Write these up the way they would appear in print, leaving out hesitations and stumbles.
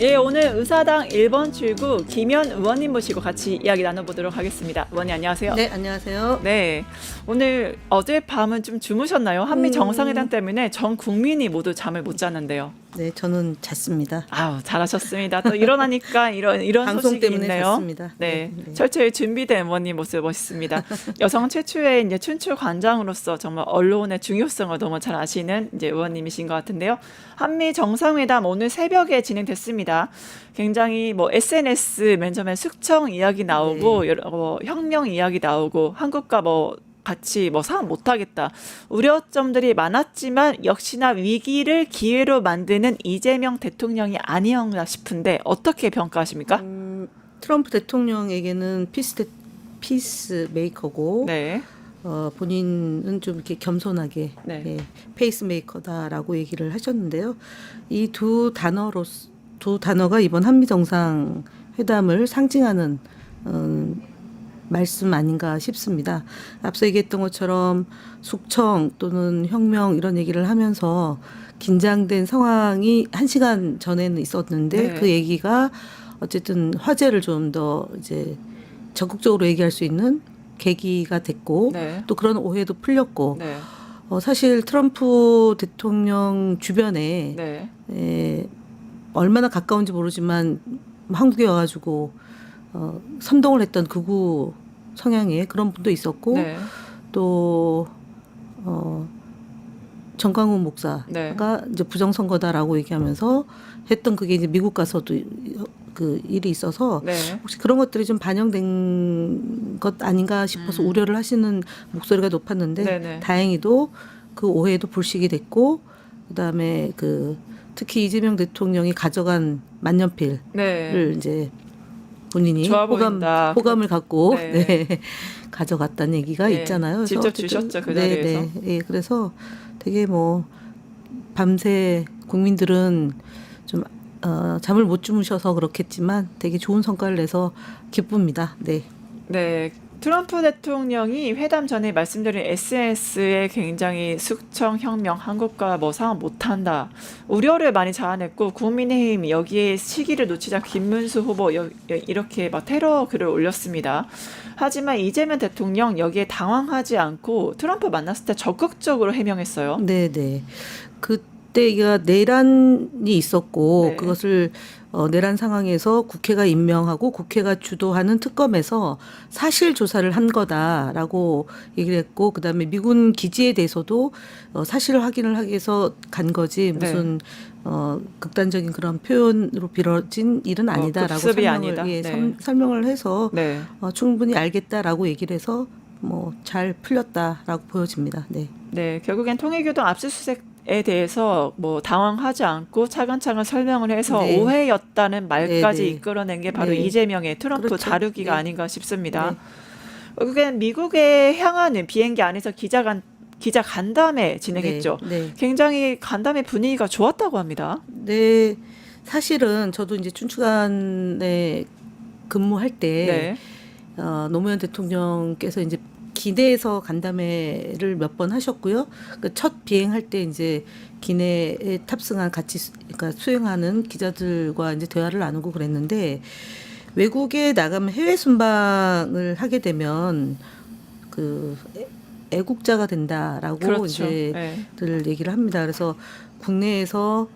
예, 오늘 의사당 1번 출구 김현 의원님 모시고 같이 이야기 나눠보도록 하겠습니다. 의원님 안녕하세요. 네, 안녕하세요. 네, 오늘 어젯밤은 좀 주무셨나요? 한미 정상회담 때문에 전 국민이 모두 잠을 못 잤는데요. 네, 저는 잤습니다. 아우, 잘하셨습니다. 또 일어나니까 이런 방송 소식이 때문에 있네요. 잤습니다. 네, 네. 철저히 준비된 의원님 모습 멋있습니다. 여성 최초의 이제 춘추 관장으로서 정말 언론의 중요성을 너무 잘 아시는 이제 의원님이신 것 같은데요. 한미 정상회담 오늘 새벽에 진행됐습니다. 굉장히 뭐 SNS 맨 처음에 숙청 이야기 나오고 여러 혁명 이야기 나오고 한국과 뭐 같이 뭐 사업 못하겠다 우려점들이 많았지만 역시나 위기를 기회로 만드는 이재명 대통령이 아니었나 싶은데 어떻게 평가하십니까? 트럼프 대통령에게는 피스 메이커고 네. 본인은 좀 이렇게 겸손하게 네. 예, 페이스메이커다라고 얘기를 하셨는데요. 이 두 단어가 이번 한미 정상 회담을 상징하는 말씀 아닌가 싶습니다. 앞서 얘기했던 것처럼 숙청 또는 혁명 이런 얘기를 하면서 긴장된 상황이 1시간 전에는 있었는데 네. 그 얘기가 어쨌든 화제를 좀 더 이제 적극적으로 얘기할 수 있는 계기가 됐고 네. 또 그런 오해도 풀렸고 네. 사실 트럼프 대통령 주변에 네. 얼마나 가까운지 모르지만 한국에 와가지고 선동을 했던 극우 성향의 그런 분도 있었고 네. 또 정광훈 목사가 네. 이제 부정선거다라고 얘기하면서 했던 그게 이제 미국 가서도 그 일이 있어서 네. 혹시 그런 것들이 좀 반영된 것 아닌가 싶어서 우려를 하시는 목소리가 높았는데 네네. 다행히도 그 오해도 불식이 됐고 그다음에 특히 이재명 대통령이 가져간 만년필을 네. 이제 본인이 좋아 보인다. 호감을 갖고 네. 가져갔다는 얘기가 네. 있잖아요. 그래서 직접 어쨌든 주셨죠, 그 자리에서. 예, 그래서 되게 뭐 밤새 국민들은 좀 잠을 못 주무셔서 그렇겠지만 되게 좋은 성과를 내서 기쁩니다. 네. 네. 트럼프 대통령이 회담 전에 말씀드린 SNS에 굉장히 숙청 혁명 한국과 뭐 상황 못한다 우려를 많이 자아냈고 국민의힘 여기에 시기를 놓치자 김문수 후보 이렇게 막 테러 글을 올렸습니다. 하지만 이재명 대통령 여기에 당황하지 않고 트럼프 만났을 때 적극적으로 해명했어요. 네. 그때가 내란이 있었고 네. 그것을 내란 상황에서 국회가 임명하고 국회가 주도하는 특검에서 사실 조사를 한 거다라고 얘기를 했고 그다음에 미군 기지에 대해서도 사실 확인을 하기 위해서 간 거지 무슨 극단적인 그런 표현으로 빌어진 일은 아니다라고 급습이 설명을, 아니다. 예, 네. 설명을 해서 네. 충분히 알겠다라고 얘기를 해서 뭐 잘 풀렸다라고 보여집니다. 네. 네, 결국엔 통일교도 압수수색에 대해서 뭐 당황하지 않고 차근차근 설명을 해서 네. 오해였다는 말까지 네. 이끌어낸 게 바로 네. 이재명의 트럼프 그렇죠. 다루기가 네. 아닌가 싶습니다. 네. 결국엔 미국에 향하는 비행기 안에서 기자 간담회 진행했죠. 네. 굉장히 간담회 분위기가 좋았다고 합니다. 네, 사실은 저도 이제 춘추관에 근무할 때 네, 노무현 대통령께서 이제 기내에서 간담회를 몇 번 하셨고요. 그 첫 비행할 때 이제 기내에 탑승한 그러니까 수행하는 기자들과 이제 대화를 나누고 그랬는데 외국에 나가면 해외 순방을 하게 되면 애국자가 된다라고 그렇죠. 이제 네. 들 얘기를 합니다. 그래서 국내에서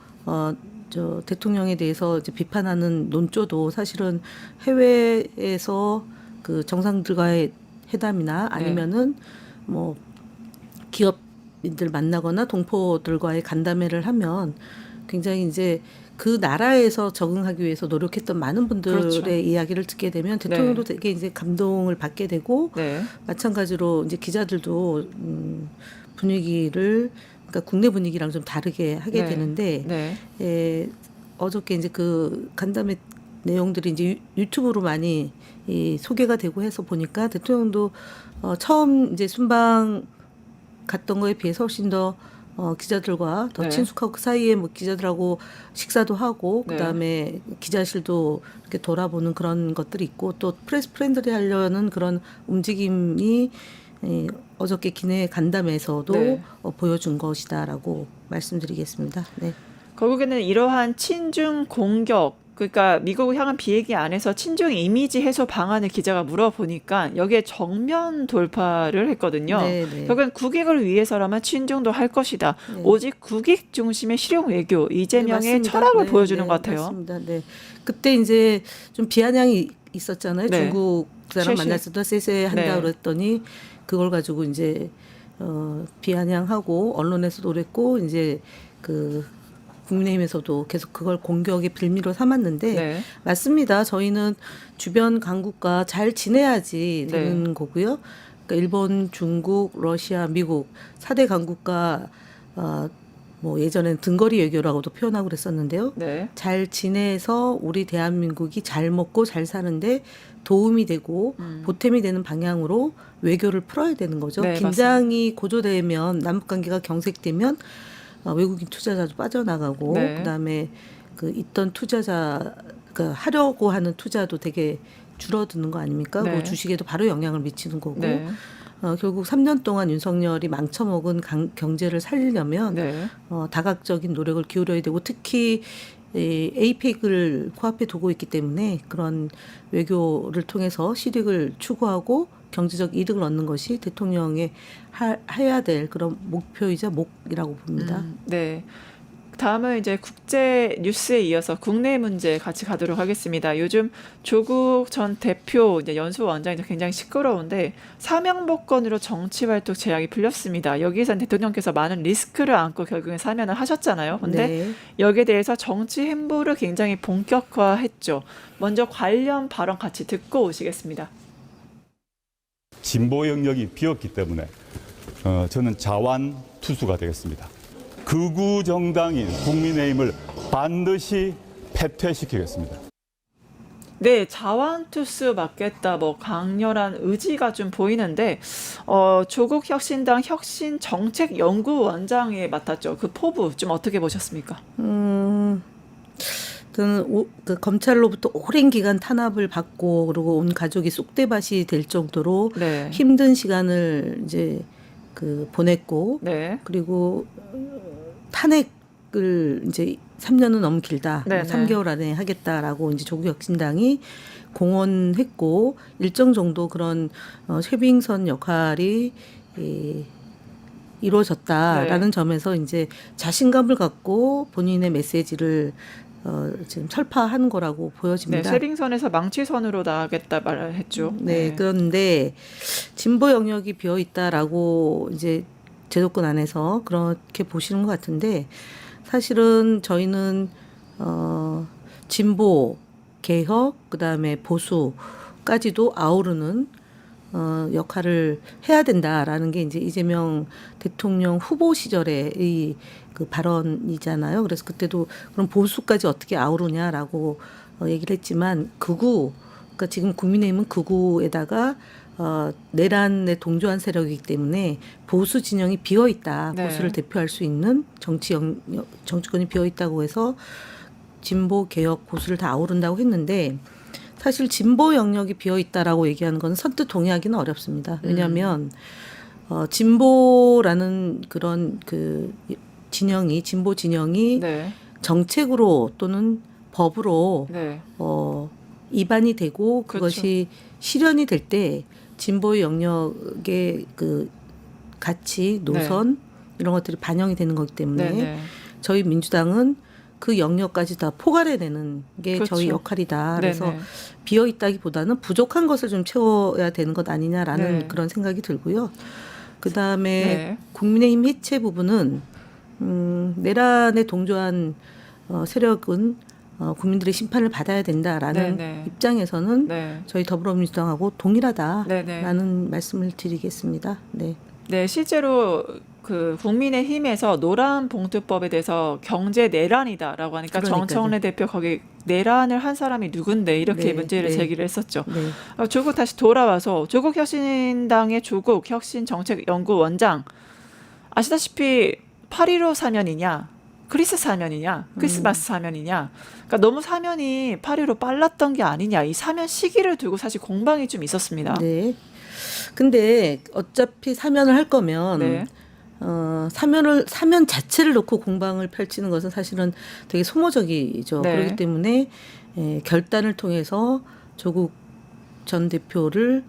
대통령에 대해서 이제 비판하는 논조도 사실은 해외에서 그 정상들과의 회담이나 아니면은 뭐 기업인들 만나거나 동포들과의 간담회를 하면 굉장히 이제 그 나라에서 적응하기 위해서 노력했던 많은 분들의 그렇죠. 이야기를 듣게 되면 대통령도 되게 이제 감동을 받게 되고 네. 마찬가지로 이제 기자들도 분위기를 그러니까 국내 분위기랑 좀 다르게 하게 네. 되는데 네. 어저께 이제 그 간담회 내용들이 이제 유튜브로 많이 소개가 되고 해서 보니까 대통령도 처음 이제 순방 갔던 거에 비해서 훨씬 더 기자들과 더 네. 친숙하고 그 사이에 뭐 기자들하고 식사도 하고 네. 그다음에 기자실도 이렇게 돌아보는 그런 것들이 있고 또 프레스 프렌들리 하려는 그런 움직임이 어저께 기내 간담회에서도 네. 보여준 것이다라고 말씀드리겠습니다. 네. 결국에는 이러한 친중 공격 그러니까 미국을 향한 비핵기 안에서 친중 이미지 해소 방안을 기자가 물어보니까 여기에 정면 돌파를 했거든요. 네, 네. 결국엔 국익을 위해서라면 친중도 할 것이다. 네. 오직 국익 중심의 실용 외교 네, 이재명의 맞습니다. 철학을 네, 보여주는 네, 것 같아요. 맞습니다. 네. 그때 이제 좀 비아냥이 있었잖아요. 네. 중국 사람 최씨. 만났을 때 쎄쎄한다 네. 그랬더니 그걸 가지고 이제 비아냥하고 언론에서도 그랬고 이제 그 국민의힘에서도 계속 그걸 공격의 빌미로 삼았는데 네. 맞습니다. 저희는 주변 강국과 잘 지내야지 되는 거고요. 그러니까 일본, 중국, 러시아, 미국 4대 강국과 뭐 예전엔 등거리 외교라고도 표현하고 그랬었는데요. 네. 잘 지내서 우리 대한민국이 잘 먹고 잘 사는데 도움이 되고 보탬이 되는 방향으로 외교를 풀어야 되는 거죠. 네, 긴장이 고조되면 남북 관계가 경색되면 외국인 투자자도 빠져나가고 네. 그다음에 그 있던 투자자 그 하려고 하는 투자도 되게 줄어드는 거 아닙니까? 네. 그 주식에도 바로 영향을 미치는 거고 네. 결국 3년 동안 윤석열이 망쳐먹은 경제를 살리려면 네. 다각적인 노력을 기울여야 되고 특히 에이펙을 코앞에 두고 있기 때문에 그런 외교를 통해서 실익을 추구하고 경제적 이득을 얻는 것이 대통령의 해야 될 그런 목표이자 목이라고 봅니다. 네. 다음은 이제 국제 뉴스에 이어서 국내 문제 같이 가도록 하겠습니다. 요즘 조국 전 대표 이제 연수원장이 굉장히 시끄러운데 사명복권으로 정치활동 제약이 풀렸습니다. 여기선 대통령께서 많은 리스크를 안고 결국엔 사면을 하셨잖아요. 근데 네. 여기에 대해서 정치 행보를 굉장히 본격화했죠. 먼저 관련 발언 같이 듣고 오시겠습니다. 진보 영역이 비었기 때문에 저는 자완투수가 되겠습니다. 극우 정당인 국민의힘을 반드시 패퇴시키겠습니다. 네, 자완투스 맞겠다. 뭐 강렬한 의지가 좀 보이는데 조국 혁신당 혁신정책연구원장에 맡았죠. 그 포부 좀 어떻게 보셨습니까? 저는 그 검찰로부터 오랜 기간 탄압을 받고 그리고 온 가족이 쑥대밭이 될 정도로 네. 힘든 시간을 이제 그 보냈고 네. 그리고 탄핵을 이제 3년은 너무 길다. 네, 3개월 안에 하겠다라고 이제 조국 혁신당이 공언했고 일정 정도 그런 쇄빙선 역할이 이루어졌다라는 네. 점에서 이제 자신감을 갖고 본인의 메시지를 지금 설파한 거라고 네, 보여집니다. 쇄빙선에서 망치선으로 나가겠다 말을 했죠. 네, 그런데 진보 영역이 비어 있다라고 이제 제도권 안에서 그렇게 보시는 것 같은데 사실은 저희는 진보, 개혁, 그다음에 보수까지도 아우르는 역할을 해야 된다라는 게 이제 이재명 대통령 후보 시절의 그 발언이잖아요. 그래서 그때도 그럼 보수까지 어떻게 아우르냐라고 얘기를 했지만 그러니까 지금 국민의힘은 극우에다가 내란에 동조한 세력이기 때문에 보수 진영이 비어 있다. 네. 보수를 대표할 수 있는 정치권이 비어 있다고 해서 진보, 개혁, 보수를 다 아우른다고 했는데 사실 진보 영역이 비어 있다라고 얘기하는 건 선뜻 동의하기는 어렵습니다. 왜냐하면 진보라는 그런 그 진보 진영이 네. 정책으로 또는 법으로 네. 입안이 되고 그렇죠. 그것이 실현이 될 때 진보의 영역의 그 가치, 노선 이런 것들이 반영이 되는 거기 때문에 네. 네. 저희 민주당은 그 영역까지 다 포괄해내는 게 그렇죠. 저희 역할이다. 그래서 네. 비어 있다기보다는 부족한 것을 좀 채워야 되는 것 아니냐라는 네. 그런 생각이 들고요. 그 다음에 네. 국민의힘 해체 부분은 내란에 동조한 세력은 국민들의 심판을 받아야 된다라는 네. 입장에서는 네. 저희 더불어민주당하고 동일하다라는 네. 말씀을 드리겠습니다. 네. 네, 실제로 그 국민의힘에서 노란봉투법에 대해서 경제 내란이다라고 하니까 그러니까요. 정청래 대표 거기 내란을 한 사람이 누군데 이렇게 네, 문제를 네. 제기를 했었죠. 네. 조국 다시 돌아와서 조국 혁신당의 조국 혁신정책연구원장 아시다시피 8.15 사면이냐 크리스 사면이냐 크리스마스 사면이냐 그러니까 너무 사면이 8.15 빨랐던 게 아니냐 이 사면 시기를 두고 사실 공방이 좀 있었습니다. 네. 근데 어차피 사면을 할 거면 네. 사면 자체를 놓고 공방을 펼치는 것은 사실은 되게 소모적이죠. 네. 그렇기 때문에 결단을 통해서 조국 전 대표를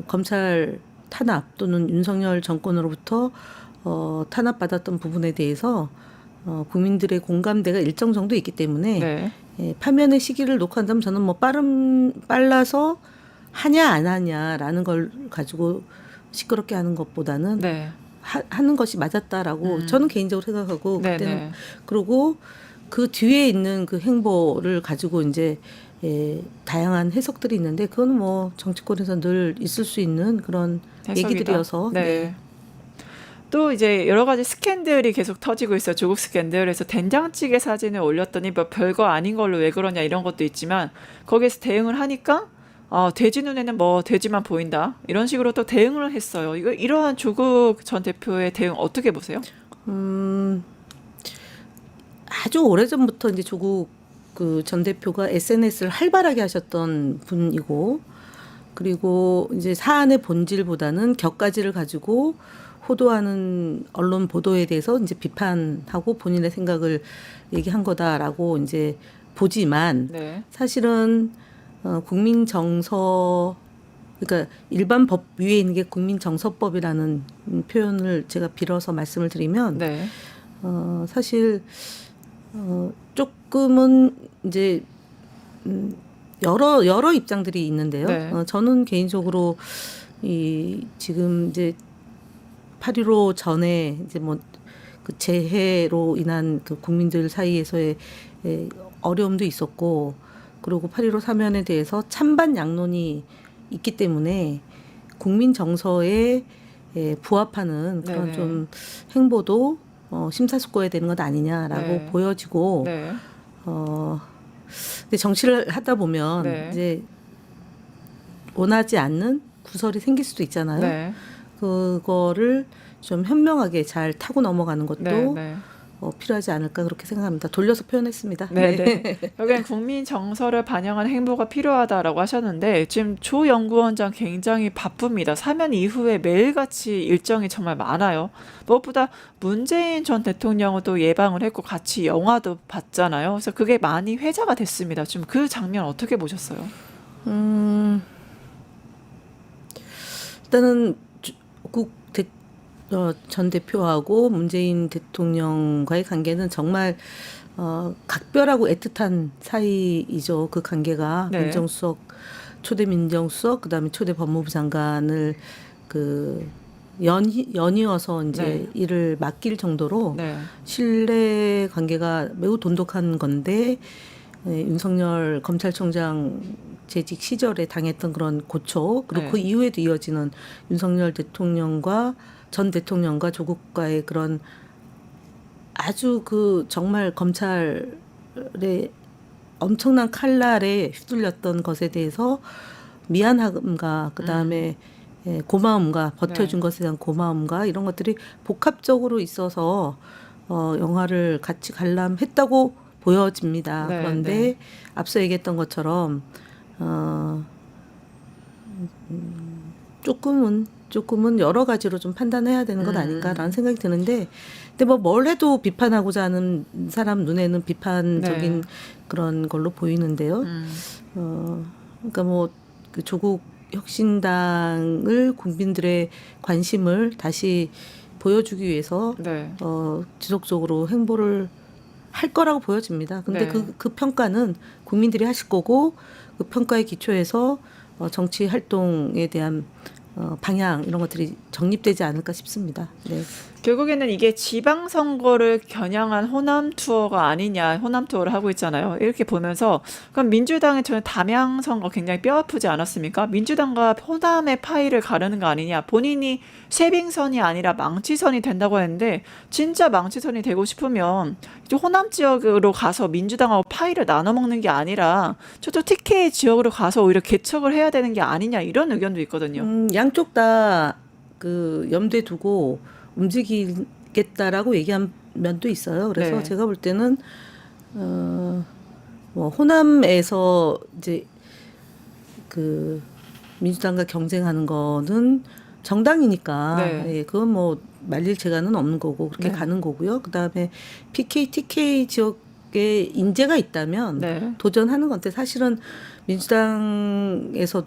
검찰 탄압 또는 윤석열 정권으로부터 탄압받았던 부분에 대해서 국민들의 공감대가 일정 정도 있기 때문에 네. 파면의 시기를 놓고 한다면 저는 뭐 빨라서 하냐 안 하냐라는 걸 가지고 시끄럽게 하는 것보다는 네. 하는 것이 맞았다라고 저는 개인적으로 생각하고 네, 그때는 네. 그리고 그 뒤에 있는 그 행보를 가지고 이제 다양한 해석들이 있는데 그건 뭐 정치권에서 늘 있을 수 있는 그런 해석이다. 얘기들이어서 네. 또 이제 여러 가지 스캔들이 계속 터지고 있어요. 조국 스캔들. 그래서 된장찌개 사진을 올렸더니 뭐 별거 아닌 걸로 왜 그러냐 이런 것도 있지만 거기에서 대응을 하니까 돼지 눈에는 뭐 돼지만 보인다. 이런 식으로 또 대응을 했어요. 이러한 조국 전 대표의 대응 어떻게 보세요? 아주 오래전부터 이제 조국 그 전 대표가 SNS를 활발하게 하셨던 분이고 그리고 이제 사안의 본질보다는 격가지를 가지고 호도하는 언론 보도에 대해서 이제 비판하고 본인의 생각을 얘기한 거다라고 이제 보지만 네. 사실은 국민 정서 그러니까 일반 법 위에 있는 게 국민 정서법이라는 표현을 제가 빌어서 말씀을 드리면 네. 사실 조금은 이제 여러 입장들이 있는데요. 네. 저는 개인적으로 이 지금 이제 8.15 전에 이제 뭐 그 재해로 인한 그 국민들 사이에서의 어려움도 있었고 그리고 8.15 사면에 대해서 찬반 양론이 있기 때문에 국민 정서에 부합하는 그런 네네. 좀 행보도 심사숙고해야 되는 것 아니냐라고 네. 보여지고 네. 근데 정치를 하다 보면 네. 이제 원하지 않는 구설이 생길 수도 있잖아요. 네. 그거를 좀 현명하게 잘 타고 넘어가는 것도 네. 네. 필요하지 않을까 그렇게 생각합니다. 돌려서 표현했습니다. 네, 네. 여기는 국민 정서를 반영하는 행보가 필요하다라고 하셨는데 지금 조 연구원장 굉장히 바쁩니다. 사면 이후에 매일같이 일정이 정말 많아요. 무엇보다 문재인 전 대통령은 또 예방을 했고 같이 영화도 봤잖아요. 그래서 그게 많이 회자가 됐습니다. 지금 그 장면 어떻게 보셨어요? 일단은 전 대표하고 문재인 대통령과의 관계는 정말 각별하고 애틋한 사이이죠. 그 관계가 네. 민정수석 초대 민정수석 그다음에 초대 법무부 장관을 연이어서 이제 네. 일을 맡길 정도로 네. 신뢰 관계가 매우 돈독한 건데 윤석열 검찰총장 재직 시절에 당했던 그런 고초 그리고 네. 그 이후에도 이어지는 윤석열 대통령과 전 대통령과 조국과의 그런 아주 그 정말 검찰의 엄청난 칼날에 휘둘렸던 것에 대해서 미안함과 그다음에 고마움과 버텨준 네. 것에 대한 고마움과 이런 것들이 복합적으로 있어서 영화를 같이 관람했다고 보여집니다. 네, 그런데 네. 앞서 얘기했던 것처럼 조금은 여러 가지로 좀 판단해야 되는 것 아닌가라는 생각이 드는데, 근데 뭐 뭘 해도 비판하고자 하는 사람 눈에는 비판적인 네. 그런 걸로 보이는데요. 그러니까 뭐 그 조국 혁신당을 국민들의 관심을 다시 보여주기 위해서 네. 지속적으로 행보를 할 거라고 보여집니다. 근데 네. 그 평가는 국민들이 하실 거고 그 평가에 기초해서 정치 활동에 대한 방향 이런 것들이 정립되지 않을까 싶습니다. 네. 결국에는 이게 지방선거를 겨냥한 호남 투어가 아니냐, 호남 투어를 하고 있잖아요. 이렇게 보면서 그럼 민주당의 저는 담양 선거 굉장히 뼈아프지 않았습니까? 민주당과 호남의 파이를 가르는 거 아니냐. 본인이 쇄빙선이 아니라 망치선이 된다고 했는데 진짜 망치선이 되고 싶으면 이제 호남 지역으로 가서 민주당하고 파이를 나눠 먹는 게 아니라 저쪽 TK 지역으로 가서 오히려 개척을 해야 되는 게 아니냐 이런 의견도 있거든요. 양쪽 다 그 염두에 두고 움직이겠다라고 얘기한 면도 있어요. 그래서 네. 제가 볼 때는 뭐 호남에서 이제 그 민주당과 경쟁하는 거는 정당이니까 네. 예, 그건 뭐 말릴 재간은 없는 거고 그렇게 네. 가는 거고요. 그다음에 PK, TK 지역에 인재가 있다면 네. 도전하는 건데 사실은 민주당에서도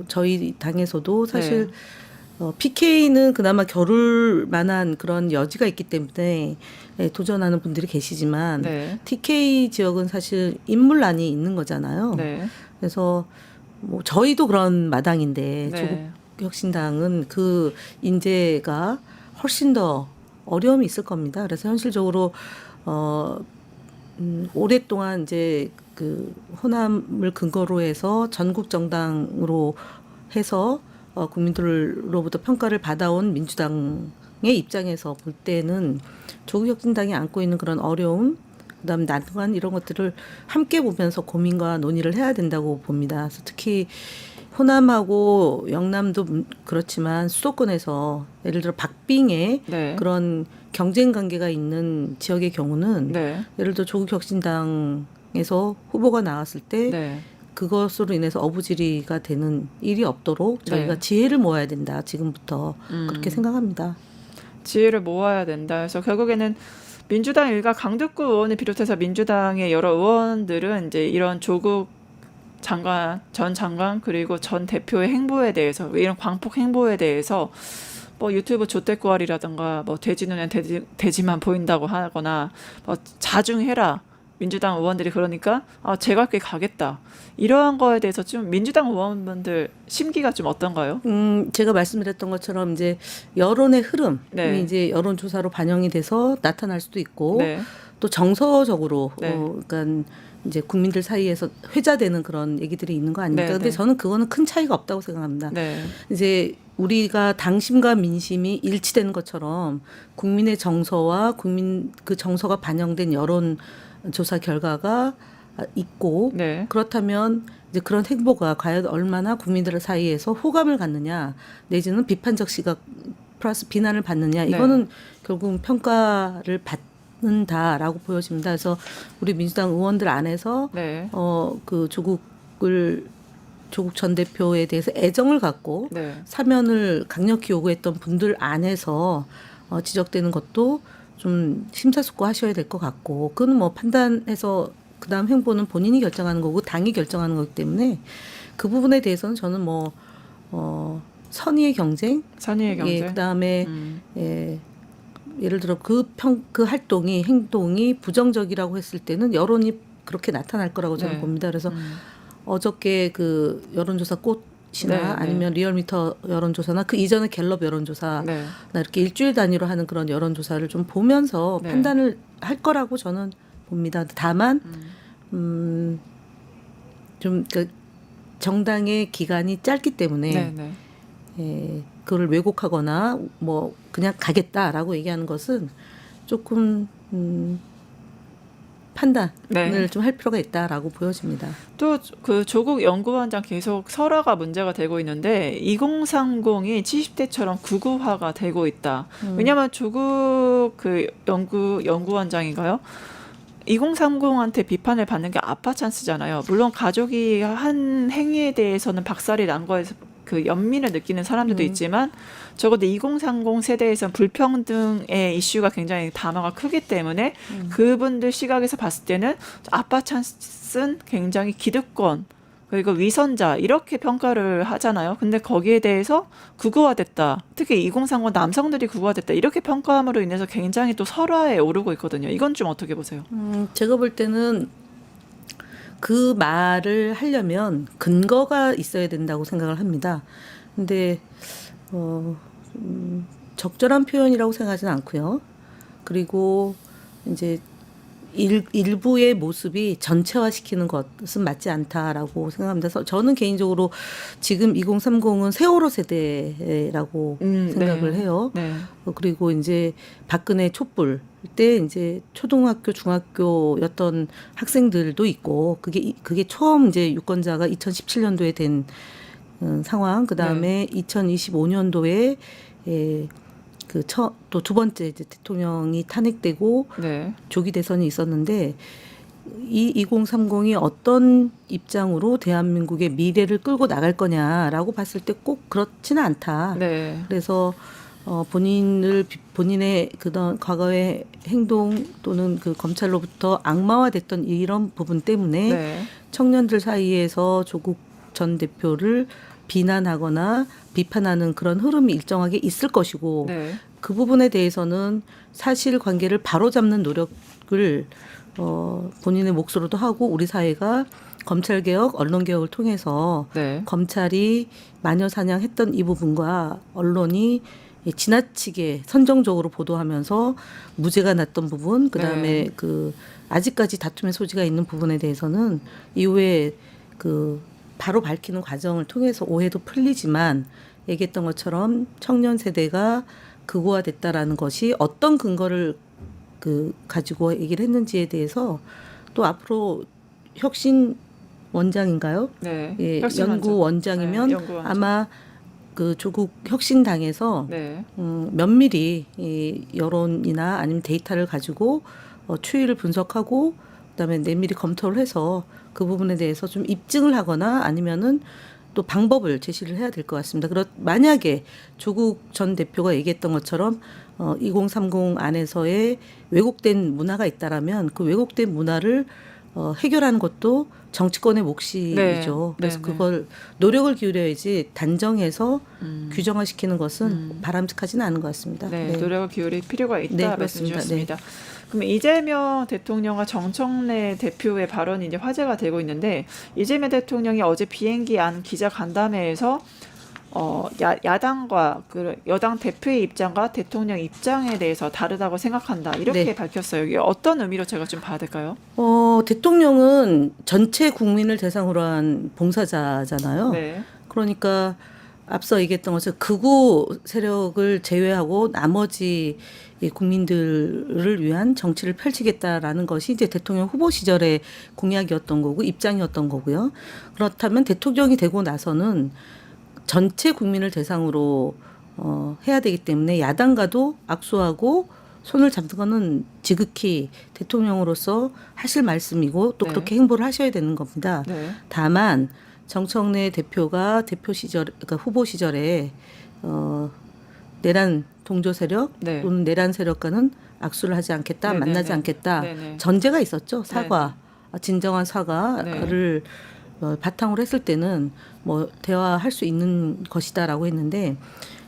저희 당에서도 사실 PK는 그나마 겨룰 만한 그런 여지가 있기 때문에 예, 도전하는 분들이 계시지만 네. TK 지역은 사실 인물난이 있는 거잖아요. 네. 그래서 뭐 저희도 그런 마당인데 조국 네. 혁신당은 그 인재가 훨씬 더 어려움이 있을 겁니다. 그래서 현실적으로 오랫동안 이제 그 호남을 근거로 해서 전국 정당으로 해서 국민들로부터 평가를 받아온 민주당의 입장에서 볼 때는 조국 혁신당이 안고 있는 그런 어려움, 그다음에 난관 이런 것들을 함께 보면서 고민과 논의를 해야 된다고 봅니다. 그래서 특히 호남하고 영남도 그렇지만 수도권에서 예를 들어 박빙의 네. 그런 경쟁 관계가 있는 지역의 경우는 네. 예를 들어 조국 혁신당에서 후보가 나왔을 때 네. 그것으로 인해서 어부지리가 되는 일이 없도록 저희가 네. 지혜를 모아야 된다. 지금부터 그렇게 생각합니다. 지혜를 모아야 된다. 그래서 결국에는 민주당 일가 강득구 의원을 비롯해서 민주당의 여러 의원들은 이제 이런 조국 장관, 전 장관 그리고 전 대표의 행보에 대해서 이런 광폭 행보에 대해서 뭐 유튜브 조태꾸알이라든가 뭐 돼지 눈엔 돼지만 보인다고 하거나 뭐 자중해라. 민주당 의원들이 그러니까 제가 꽤 가겠다. 이러한 거에 대해서 좀 민주당 의원분들 심기가 좀 어떤가요? 제가 말씀드렸던 것처럼 이제 여론의 흐름이 네. 이제 여론조사로 반영이 돼서 나타날 수도 있고 네. 또 정서적으로 네. 그러니까 이제 국민들 사이에서 회자되는 그런 얘기들이 있는 거 아닙니까? 네, 근데 네. 저는 그거는 큰 차이가 없다고 생각합니다. 네. 이제 우리가 당심과 민심이 일치되는 것처럼 국민의 정서와 국민 그 정서가 반영된 여론 조사 결과가 있고 네. 그렇다면 이제 그런 행보가 과연 얼마나 국민들 사이에서 호감을 갖느냐 내지는 비판적 시각 플러스 비난을 받느냐 이거는 결국 평가를 받는다라고 보여집니다. 그래서 우리 민주당 의원들 안에서 네. 그 조국 전 대표에 대해서 애정을 갖고 네. 사면을 강력히 요구했던 분들 안에서 지적되는 것도 좀 심사숙고하셔야 될 것 같고 그건 뭐 판단해서 그다음 행보는 본인이 결정하는 거고 당이 결정하는 거기 때문에 그 부분에 대해서는 저는 뭐 선의의 경쟁, 선의의 경쟁. 예, 그다음에 예를 들어 그 활동이 행동이 부정적이라고 했을 때는 여론이 그렇게 나타날 거라고 저는 네. 봅니다. 그래서 어저께 그 여론조사 꽃이나 네, 네. 아니면 리얼미터 여론조사나 그 이전에 갤럽 여론조사 네. 나 이렇게 일주일 단위로 하는 그런 여론조사를 좀 보면서 네. 판단을 할 거라고 저는 봅니다. 다만 좀 그 정당의 기간이 짧기 때문에 네. 네. 그걸 왜곡하거나 뭐 그냥 가겠다라고 얘기하는 것은 조금 판단을 네. 좀 할 필요가 있다라고 보여집니다. 또 그 조국 연구원장 계속 설화가 문제가 되고 있는데 2030이 70대처럼 극우화가 되고 있다. 왜냐하면 조국 그 연구원장인가요? 2030한테 비판을 받는 게 아빠 찬스잖아요. 물론 가족이 한 행위에 대해서는 박살이 난 거에서 그 연민을 느끼는 사람들도 있지만 적어도 2030 세대에선 불평등의 이슈가 굉장히 단어가 크기 때문에 그분들 시각에서 봤을 때는 아빠 찬스는 굉장히 기득권 그리고 위선자 이렇게 평가를 하잖아요. 근데 거기에 대해서 극우화됐다. 특히 2030 남성들이 극우화됐다. 이렇게 평가함으로 인해서 굉장히 또 설화에 오르고 있거든요. 이건 좀 어떻게 보세요? 제가 볼 때는 그 말을 하려면 근거가 있어야 된다고 생각을 합니다. 근데 적절한 표현이라고 생각하지는 않고요. 그리고 이제 일부의 모습이 전체화시키는 것은 맞지 않다라고 생각합니다. 그래서 저는 개인적으로 지금 2030은 세월호 세대라고 생각을 네. 해요. 네. 그리고 이제 박근혜 촛불 때 이제 초등학교, 중학교였던 학생들도 있고 그게 처음 이제 유권자가 2017년도에 된 상황. 그다음에 2025년도에 또 두 번째 이제 대통령이 탄핵되고 네. 조기 대선이 있었는데 이 2030이 어떤 입장으로 대한민국의 미래를 끌고 나갈 거냐라고 봤을 때 꼭 그렇지는 않다. 네. 그래서 본인의 그런 과거의 행동 또는 그 검찰로부터 악마화됐던 이런 부분 때문에 네. 청년들 사이에서 조국 전 대표를 비난하거나 비판하는 그런 흐름이 일정하게 있을 것이고 네. 그 부분에 대해서는 사실관계를 바로잡는 노력을 본인의 몫으로도 하고 우리 사회가 검찰개혁, 언론개혁을 통해서 네. 검찰이 마녀사냥했던 이 부분과 언론이 지나치게 선정적으로 보도하면서 무죄가 났던 부분, 그다음에 네. 그 아직까지 다툼의 소지가 있는 부분에 대해서는 이후에 그 바로 밝히는 과정을 통해서 오해도 풀리지만 얘기했던 것처럼 청년 세대가 극우화됐다라는 것이 어떤 근거를 가지고 얘기를 했는지에 대해서 또 앞으로 혁신 원장인가요? 네. 예, 혁신원장. 연구 원장이면 네, 연구원장. 아마 그 조국 혁신당에서 네. 면밀히 이 여론이나 아니면 데이터를 가지고 추이를 분석하고 그다음에 내밀히 검토를 해서 그 부분에 대해서 좀 입증을 하거나 아니면은 또 방법을 제시를 해야 될 것 같습니다. 만약에 조국 전 대표가 얘기했던 것처럼 2030 안에서의 왜곡된 문화가 있다라면 그 왜곡된 문화를 해결하는 것도 정치권의 몫이죠. 네. 그래서 네, 그걸 노력을 기울여야지 단정해서 규정화시키는 것은 바람직하지는 않은 것 같습니다. 네, 네. 노력을 기울일 필요가 있다 네, 말씀 맞습니다. 주셨습니다. 그럼 이재명 대통령과 정청래 대표의 발언이 이제 화제가 되고 있는데 이재명 대통령이 어제 비행기 안 기자 간담회에서 야당과 그 여당 대표의 입장과 대통령 입장에 대해서 다르다고 생각한다 이렇게 네. 밝혔어요. 이게 어떤 의미로 제가 좀 봐야 될까요? 대통령은 전체 국민을 대상으로 한 봉사자잖아요. 네, 그러니까 앞서 얘기했던 것처럼 극우 세력을 제외하고 나머지 이 국민들을 위한 정치를 펼치겠다라는 것이 이제 대통령 후보 시절의 공약이었던 거고 입장이었던 거고요. 그렇다면 대통령이 되고 나서는 전체 국민을 대상으로 해야 되기 때문에 야당과도 악수하고 손을 잡는 거는 지극히 대통령으로서 하실 말씀이고 또 네. 그렇게 행보를 하셔야 되는 겁니다. 네, 다만 정청래 대표가 대표 시절, 그러니까 후보 시절에 내란 동조 세력 네. 또는 내란 세력과는 악수를 하지 않겠다, 네, 만나지 네, 네. 않겠다. 네, 네. 전제가 있었죠. 사과, 진정한 사과를 바탕으로 했을 때는 뭐 대화할 수 있는 것이다라고 했는데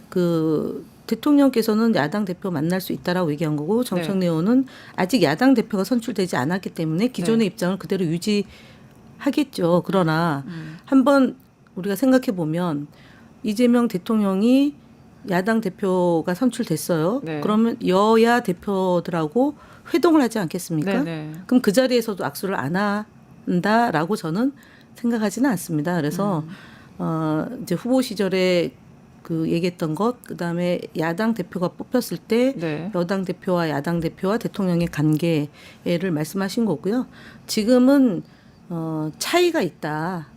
그 대통령께서는 야당 대표 만날 수 있다라고 얘기한 거고 정청래 의원은 아직 야당 대표가 선출되지 않았기 때문에 기존의 입장을 그대로 유지하겠죠. 그러나 한번 우리가 생각해 보면 이재명 대통령이 야당 대표가 선출됐어요. 네. 그러면 여야 대표들하고 회동을 하지 않겠습니까? 네, 네. 그럼 그 자리에서도 악수를 안 한다라고 저는 생각하지는 않습니다. 그래서 이제 후보 시절에 그 얘기했던 것, 그다음에 야당 대표가 뽑혔을 때 네. 여당 대표와 야당 대표와 대통령의 관계를 말씀하신 거고요. 지금은 차이가 있다.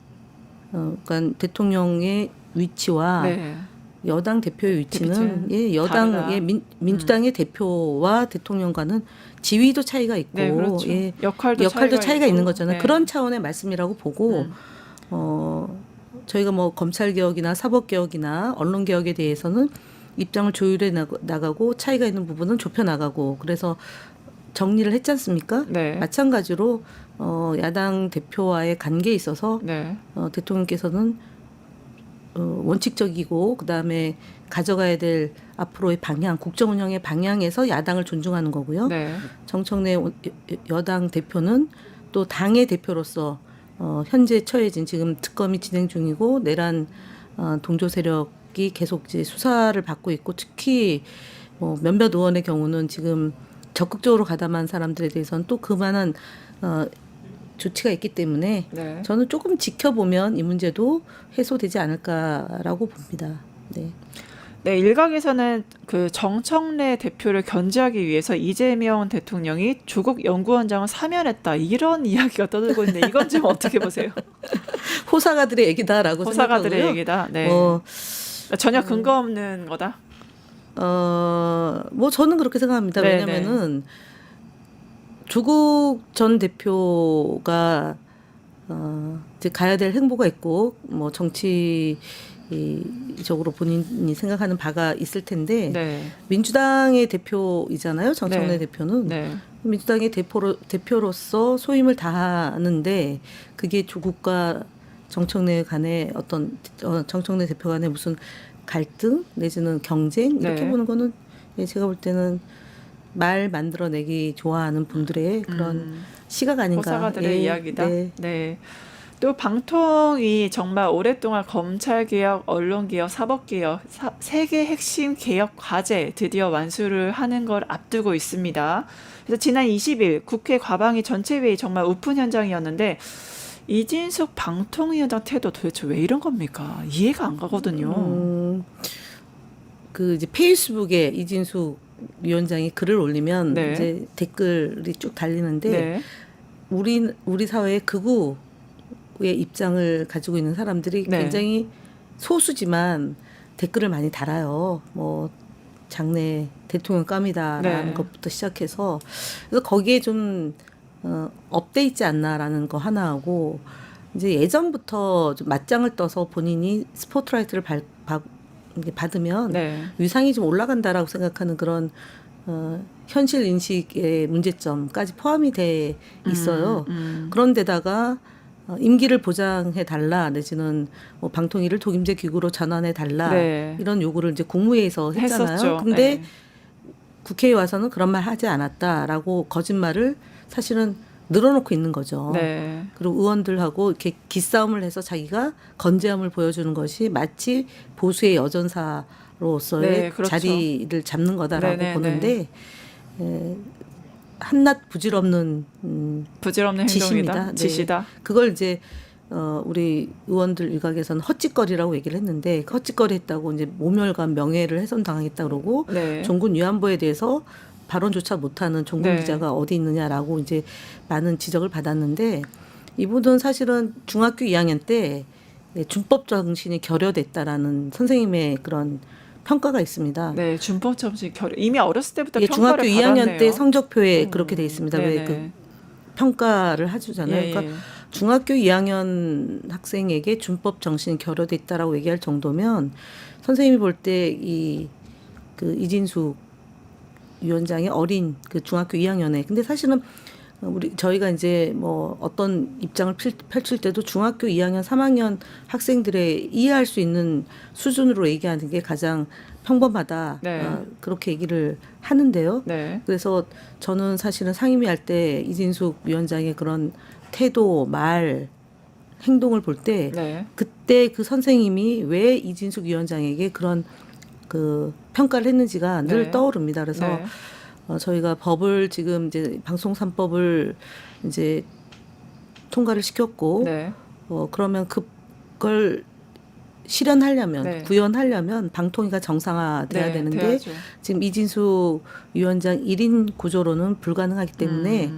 그러니까 대통령의 위치와 네. 여당 대표의 위치는 대표는 여당의 다르다. 민주당의 대표와 대통령과는 지위도 차이가 있고 네, 그렇죠. 역할도 차이가 있는 있고. 거잖아요. 네. 그런 차원의 말씀이라고 보고 저희가 뭐 검찰 개혁이나 사법 개혁이나 언론 개혁에 대해서는 입장을 조율해 나가고 차이가 있는 부분은 좁혀 나가고 그래서 정리를 했지 않습니까? 네. 마찬가지로 야당 대표와의 관계에 있어서 네. 대통령께서는 원칙적이고 그다음에 가져가야 될 앞으로의 방향, 국정 운영의 방향에서 야당을 존중하는 거고요. 네. 정청래 여당 대표는 또 당의 대표로서 현재 처해진 지금 특검이 진행 중이고 내란 동조 세력이 계속 이제 수사를 받고 있고 특히 몇몇 의원의 경우는 지금 적극적으로 가담한 사람들에 대해서는 또 그만한 조치가 있기 때문에 네. 저는 조금 지켜보면 이 문제도 해소되지 않을까라고 봅니다. 네. 네, 일각에서는 그 정청래 대표를 견제하기 위해서 이재명 대통령이 조국 연구원장을 사면했다 이런 이야기가 떠들고 있는데 이건 좀 어떻게 보세요? 호사가들의 얘기다라고 호사가들의 생각하고요. 얘기다. 네. 어, 전혀 근거 없는 거다. 뭐 저는 그렇게 생각합니다. 네, 왜냐면은 조국 전 대표가 이제 가야 될 행보가 있고 뭐 정치적으로 본인이 생각하는 바가 있을 텐데 네. 민주당의 대표이잖아요. 정청래 네. 대표는 네. 민주당의 대표로서 소임을 다하는데 그게 조국과 정청래 간의 어떤 정청래 대표 간의 무슨 갈등 내지는 경쟁 이렇게 네. 보는 거는 제가 볼 때는 말 만들어내기 좋아하는 분들의 그런 시각 아닌가. 호사가들의 이야기다. 네. 네. 또 방통이 정말 오랫동안 검찰개혁, 언론개혁, 사법개혁 세 개 핵심 개혁 과제 드디어 완수를 하는 걸 앞두고 있습니다. 그래서 지난 20일 국회 과방위 전체회의 정말 오픈 현장이었는데 이진숙 방통위원장 태도 도대체 왜 이런 겁니까? 이해가 안 가거든요. 그 이제 페이스북에 이진숙 위원장이 글을 올리면 네. 이제 댓글이 쭉 달리는데 네. 우리 사회의 극우의 입장을 가지고 있는 사람들이 네. 굉장히 소수지만 댓글을 많이 달아요. 뭐 장래 대통령 감이다라는 네. 것부터 시작해서 그래서 거기에 좀 업돼 있지 않나라는 거 하나 하고 이제 예전부터 좀 맞짱을 떠서 본인이 스포트라이트를 받으면 네. 위상이 좀 올라간다라고 생각하는 그런 현실 인식의 문제점까지 포함이 돼 있어요. 그런데다가 임기를 보장해 달라 내지는 뭐 방통위를 독임제 기구로 전환해 달라 네. 이런 요구를 이제 국무회의에서 했잖아요. 했었죠. 근데 네. 국회에 와서는 그런 말 하지 않았다라고 거짓말을 사실은 늘어놓고 있는 거죠. 네. 그리고 의원들하고 이렇게 기싸움을 해서 자기가 건재함을 보여주는 것이 마치 보수의 여전사로서의 네, 그렇죠. 자리를 잡는 거다라고 네네네. 보는데 한낱 부질없는 부질없는 지시입니다. 행동이다. 네. 지시다. 그걸 이제 우리 의원들 일각에서는 헛짓거리라고 얘기를 했는데 그 헛짓거리 했다고 이제 모멸감 명예를 훼손당하겠다 그러고 네. 종군 위안부에 대해서 발언조차 못하는 종군 네. 기자가 어디 있느냐라고 이제 많은 지적을 받았는데 이분은 사실은 중학교 2학년 때 준법 정신이 결여됐다라는 선생님의 그런 평가가 있습니다. 네, 준법 점수 결 이미 어렸을 때부터 이게 평가를 중학교 2학년 받았네요. 때 성적표에 그렇게 돼 있습니다. 왜 네네. 그 평가를 해주잖아요. 예, 그러니까 예. 중학교 2학년 학생에게 준법 정신이 결여됐다라고 얘기할 정도면 선생님이 볼 때 그 이진숙 위원장의 어린 그 중학교 2학년에 근데 사실은 저희가 이제 뭐 어떤 입장을 펼칠 때도 중학교 2학년, 3학년 학생들의 이해할 수 있는 수준으로 얘기하는 게 가장 평범하다. 네. 그렇게 얘기를 하는데요. 네. 그래서 저는 사실은 상임위 할 때 이진숙 위원장의 그런 태도, 말, 행동을 볼 때 네. 그때 그 선생님이 왜 이진숙 위원장에게 그런 그 평가를 했는지가 늘 네. 떠오릅니다. 그래서 네. 저희가 법을 지금 이제 방송 3법을 이제 통과를 시켰고 네. 그러면 그걸 실현하려면 네. 구현하려면 방통위가 정상화돼야 네, 되는데 돼야죠. 지금 이진숙 위원장 1인 구조로는 불가능하기 때문에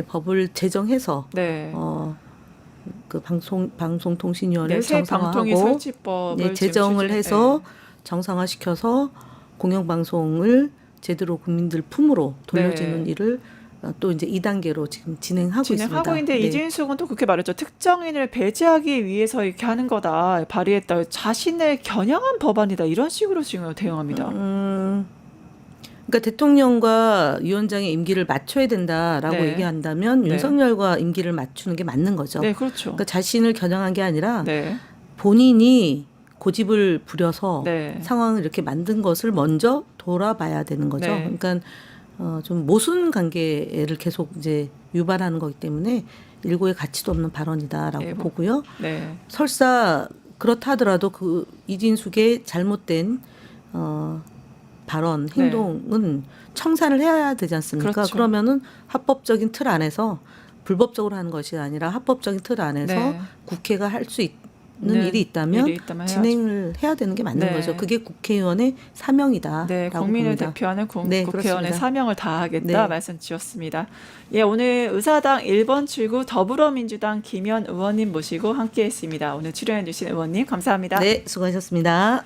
법을 제정해서 네. 그 방송통신위원회를 네, 새 방통위 정상화하고 설치법을 제정을 지금 해서 정상화시켜서 공영방송을 제대로 국민들 품으로 돌려주는 네. 일을 또 이제 2단계로 지금 진행하고 있습니다. 있는데 네. 이진숙은 또 그렇게 말했죠. 특정인을 배제하기 위해서 이렇게 하는 거다. 발의했다. 자신을 겨냥한 법안이다. 이런 식으로 지금 대응합니다. 그러니까 대통령과 위원장의 임기를 맞춰야 된다라고 네. 얘기한다면 네. 윤석열과 임기를 맞추는 게 맞는 거죠. 네, 그렇죠. 그러니까 자신을 겨냥한 게 아니라 네. 본인이 고집을 부려서 네. 상황을 이렇게 만든 것을 먼저 돌아봐야 되는 거죠. 네. 그러니까 좀 모순 관계를 계속 이제 유발하는 거기 때문에 일고의 가치도 없는 발언이다라고 네, 보고요. 네. 설사 그렇다 하더라도 그 이진숙의 잘못된 발언, 행동은 청산을 해야 되지 않습니까? 그렇죠. 그러면은 합법적인 틀 안에서 불법적으로 하는 것이 아니라 합법적인 틀 안에서 네. 국회가 할 수 있는 네, 일이 있다면 일이 있다면 진행을 해야 되는 게 맞는 네. 거죠. 그게 국회의원의 사명이다. 네, 국민을 대표하는 네, 국회의원의 그렇습니다. 사명을 다하겠다 네. 말씀 주셨습니다. 예, 오늘 의사당 1번 출구 더불어민주당 김현 의원님 모시고 함께했습니다. 오늘 출연해 주신 의원님 감사합니다. 네, 수고하셨습니다.